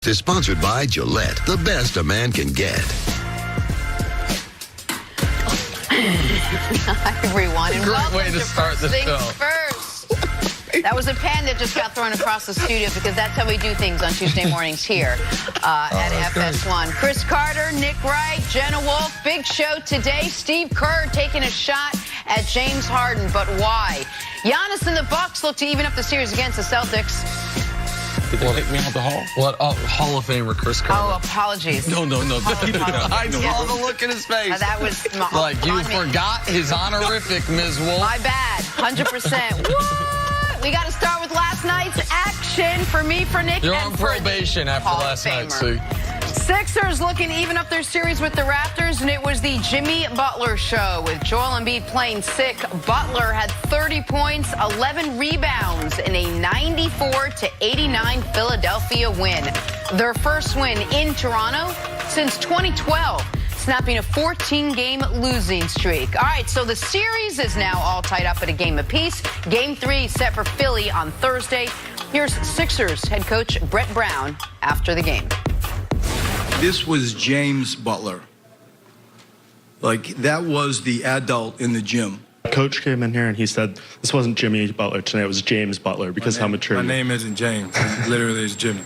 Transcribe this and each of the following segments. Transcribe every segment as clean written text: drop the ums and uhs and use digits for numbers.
is sponsored by Gillette, the best a man can get. Hi, everyone. And Great way to start the show. First. That was a pen that just got thrown across the studio because that's how we do things on Tuesday mornings here at FS1. Chris Carter, Nick Wright, Jenna Wolf. Big show today. Steve Kerr taking a shot at James Harden, but why? Giannis and the Bucks look to even up the series against the Celtics. Did they take me out the hall? What? Oh, Hall of Famer Chris Carter. Oh, apologies. No. I saw the look in his face. That was like you forgot his honorific, Ms. Wolf. My bad. 100%. What? We got to start with last night's action for me, for Nick, You're and on for probation after last night, see. Sixers looking even up their series with the Raptors, and it was the Jimmy Butler show with Joel Embiid playing sick. Butler had 30 points, 11 rebounds in a 94-89 Philadelphia win. Their first win in Toronto since 2012, snapping a 14-game losing streak. All right, so the series is now all tied up at a game apiece. Game 3 set for Philly on Thursday. Here's Sixers head coach Brett Brown after the game. This was James Butler. Like, that was the adult in the gym. Coach came in here and he said, this wasn't Jimmy Butler tonight, it was James Butler, because how mature. My name isn't James. It literally is Jimmy.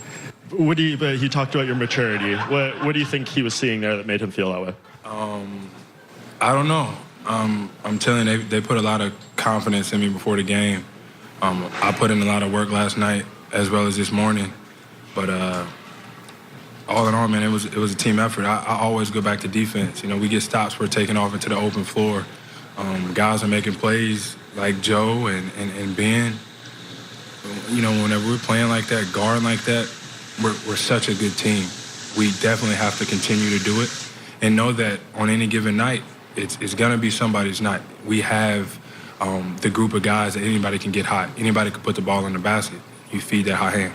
What do you, he talked about your maturity. What do you think he was seeing there that made him feel that way? I don't know. I'm telling you, they put a lot of confidence in me before the game. I put in a lot of work last night as well as this morning. But all in all, man, it was a team effort. I always go back to defense. You know, we get stops, we're taking off into the open floor. Guys are making plays like Joe and Ben. You know, whenever we're playing like that, guarding like that, we're such a good team. We definitely have to continue to do it and know that on any given night, it's going to be somebody's night. We have the group of guys that anybody can get hot. Anybody can put the ball in the basket. You feed that hot hand.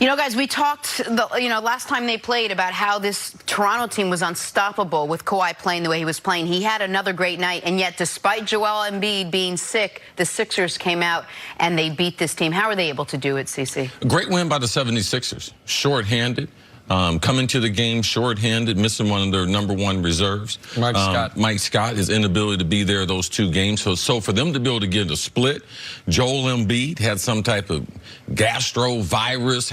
You know, guys, we talked, last time they played about how this Toronto team was unstoppable with Kawhi playing the way he was playing. He had another great night, and yet despite Joel Embiid being sick, the Sixers came out and they beat this team. How are they able to do it, CC? Great win by the 76ers. Short-handed. Coming to the game short-handed, missing one of their #1 reserves. Mike Scott, his inability to be there those 2 games. So for them to be able to get a split, Joel Embiid had some type of gastrovirus,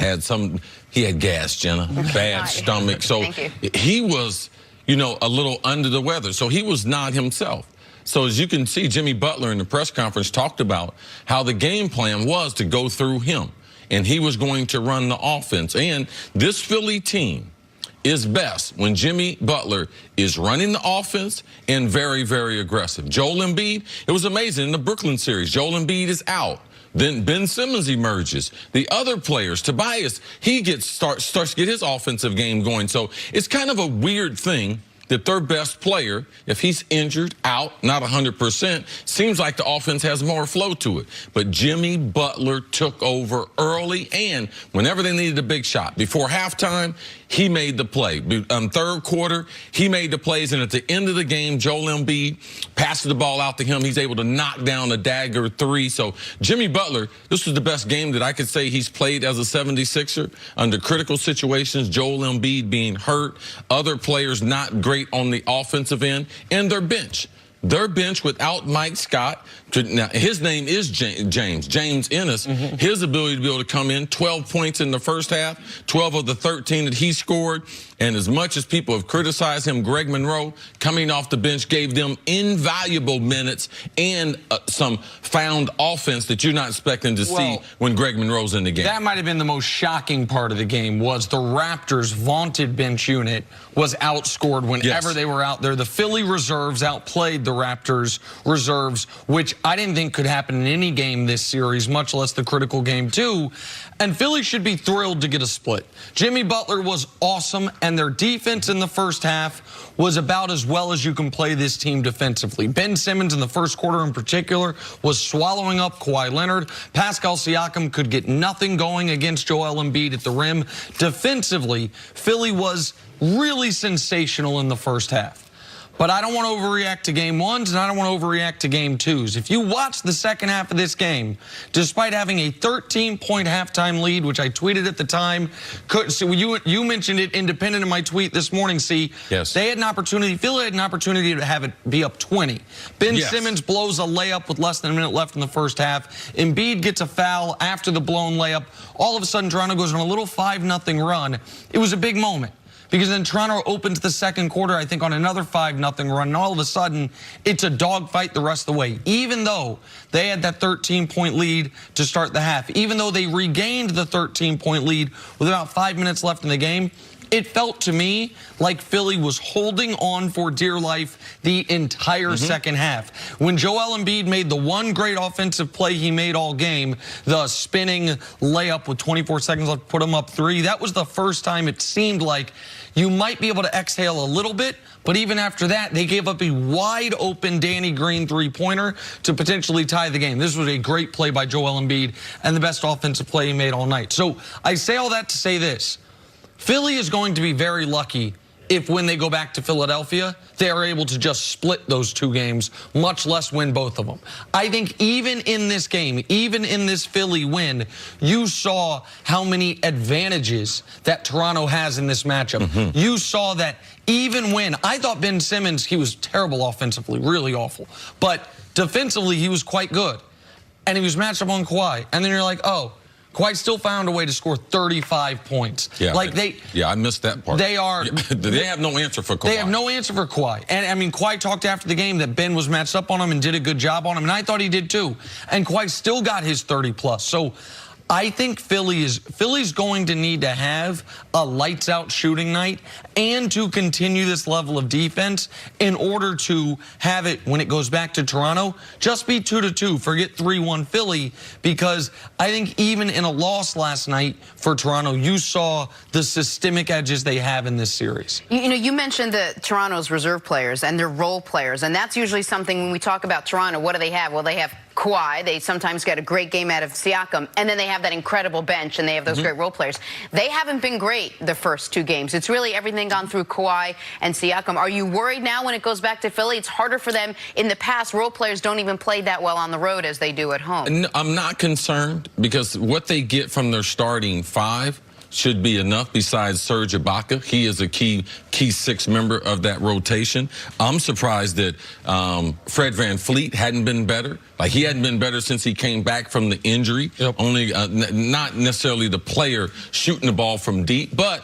he had gas, Jenna, bad stomach. So he was, a little under the weather. So he was not himself. So as you can see, Jimmy Butler in the press conference talked about how the game plan was to go through him. And he was going to run the offense. And this Philly team is best when Jimmy Butler is running the offense and very, very aggressive. Joel Embiid, it was amazing in the Brooklyn series. Joel Embiid is out. Then Ben Simmons emerges. The other players, Tobias, he starts to get his offensive game going. So it's kind of a weird thing that their best player, if he's injured, out, not 100%, seems like the offense has more flow to it. But Jimmy Butler took over early, and whenever they needed a big shot, before halftime, he made the play. Third quarter, he made the plays, and at the end of the game, Joel Embiid passes the ball out to him. He's able to knock down a dagger 3. So Jimmy Butler, this was the best game that I could say he's played as a 76er under critical situations. Joel Embiid being hurt, other players not great on the offensive end, and their bench. Their bench without Mike Scott, now his name is James Ennis, his ability to be able to come in, 12 points in the first half, 12 of the 13 that he scored, and as much as people have criticized him, Greg Monroe, coming off the bench, gave them invaluable minutes and some found offense that you're not expecting to see when Greg Monroe's in the game. That might have been the most shocking part of the game, was the Raptors' vaunted bench unit was outscored whenever they were out there. The Philly reserves outplayed the Raptors reserves, which I didn't think could happen in any game this series, much less the critical game too. And Philly should be thrilled to get a split. Jimmy Butler was awesome, and their defense in the first half was about as well as you can play this team defensively. Ben Simmons in the first quarter in particular was swallowing up Kawhi Leonard. Pascal Siakam could get nothing going against Joel Embiid at the rim. Defensively, Philly was really sensational in the first half. But I don't want to overreact to game ones, and I don't want to overreact to game twos. If you watch the second half of this game, despite having a 13-point halftime lead, which I tweeted at the time, so you mentioned it independent of my tweet this morning, Yes. they had an opportunity, Philly had an opportunity to have it be up 20. Ben Simmons blows a layup with less than a minute left in the first half. Embiid gets a foul after the blown layup. All of a sudden, Toronto goes on a little 5-0 run. It was a big moment. Because then Toronto opens the second quarter, I think, on another 5-0 run. And all of a sudden, it's a dogfight the rest of the way. Even though they had that 13-point lead to start the half, even though they regained the 13-point lead with about 5 minutes left in the game, it felt to me like Philly was holding on for dear life the entire second half. When Joel Embiid made the one great offensive play he made all game, the spinning layup with 24 seconds left, put him up 3, that was the first time it seemed like you might be able to exhale a little bit, but even after that, they gave up a wide-open Danny Green three-pointer to potentially tie the game. This was a great play by Joel Embiid and the best offensive play he made all night. So I say all that to say this. Philly is going to be very lucky if when they go back to Philadelphia, they are able to just split those two games, much less win both of them. I think even in this game, even in this Philly win, you saw how many advantages that Toronto has in this matchup. You saw that even when, I thought Ben Simmons, he was terrible offensively, really awful. But defensively, he was quite good. And he was matched up on Kawhi. And then you're like, oh, Kawhi still found a way to score 35 points. Yeah, I missed that part. They have no answer for Kawhi. They have no answer for Kawhi. And, I mean, Kawhi talked after the game that Ben was matched up on him and did a good job on him, and I thought he did too. And Kawhi still got his 30-plus. So I think Philly's going to need to have a lights-out shooting night and to continue this level of defense in order to have it, when it goes back to Toronto, just be 2-2. Forget 3-1 Philly, because I think even in a loss last night for Toronto, you saw the systemic edges they have in this series. You know, you mentioned Toronto's reserve players and their role players, and that's usually something when we talk about Toronto, what do they have? Well, they have Kawhi. They sometimes get a great game out of Siakam, and then they have that incredible bench, and they have those great role players. They haven't been great the first two games. It's really everything gone through Kawhi and Siakam. Are you worried now when it goes back to Philly? It's harder for them. In the past, role players don't even play that well on the road as they do at home. I'm not concerned, because what they get from their starting five should be enough. Besides Serge Ibaka, he is a key six member of that rotation. I'm surprised that Fred VanVleet hadn't been better. Like, he hadn't been better since he came back from the injury. Only not necessarily the player shooting the ball from deep, but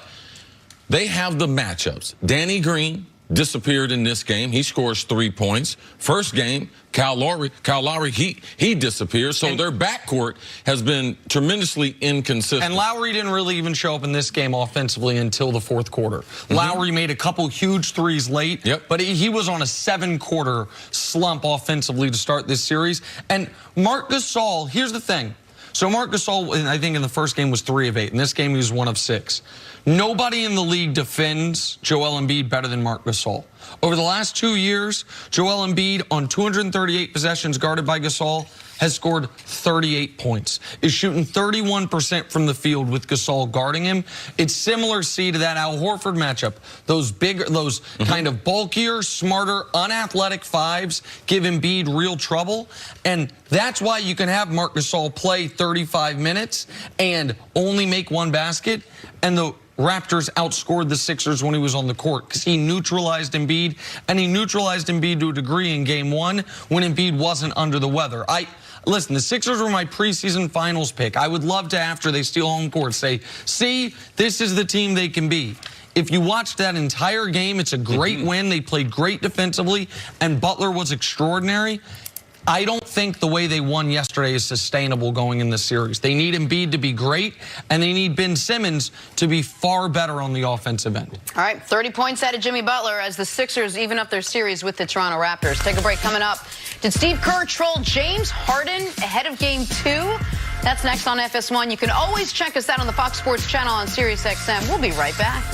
they have the matchups. Danny Green disappeared in this game. He scores 3 points. First game, Kyle Lowry, he disappeared. So their backcourt has been tremendously inconsistent. And Lowry didn't really even show up in this game offensively until the fourth quarter. Lowry made a couple huge threes late, but he was on a 7-quarter slump offensively to start this series. And Marc Gasol, here's the thing. So Marc Gasol, I think in the first game, was 3 of 8. In this game, he was 1 of 6. Nobody in the league defends Joel Embiid better than Marc Gasol. Over the last 2 years, Joel Embiid, on 238 possessions guarded by Gasol, has scored 38 points, is shooting 31% from the field with Gasol guarding him. It's similar, to that Al Horford matchup. Those bigger, those kind of bulkier, smarter, unathletic fives give Embiid real trouble. And that's why you can have Marc Gasol play 35 minutes and only make 1 basket. And the Raptors outscored the Sixers when he was on the court, because he neutralized Embiid, and he neutralized Embiid to a degree in game 1 when Embiid wasn't under the weather. Listen, the Sixers were my preseason finals pick. I would love to, after they steal home court, say, see, this is the team they can be. If you watch that entire game, it's a great win. They played great defensively, and Butler was extraordinary. I don't think the way they won yesterday is sustainable going in this series. They need Embiid to be great, and they need Ben Simmons to be far better on the offensive end. All right, 30 points out of Jimmy Butler as the Sixers even up their series with the Toronto Raptors. Take a break. Coming up, did Steve Kerr troll James Harden ahead of Game 2? That's next on FS1. You can always check us out on the Fox Sports channel on SiriusXM. We'll be right back.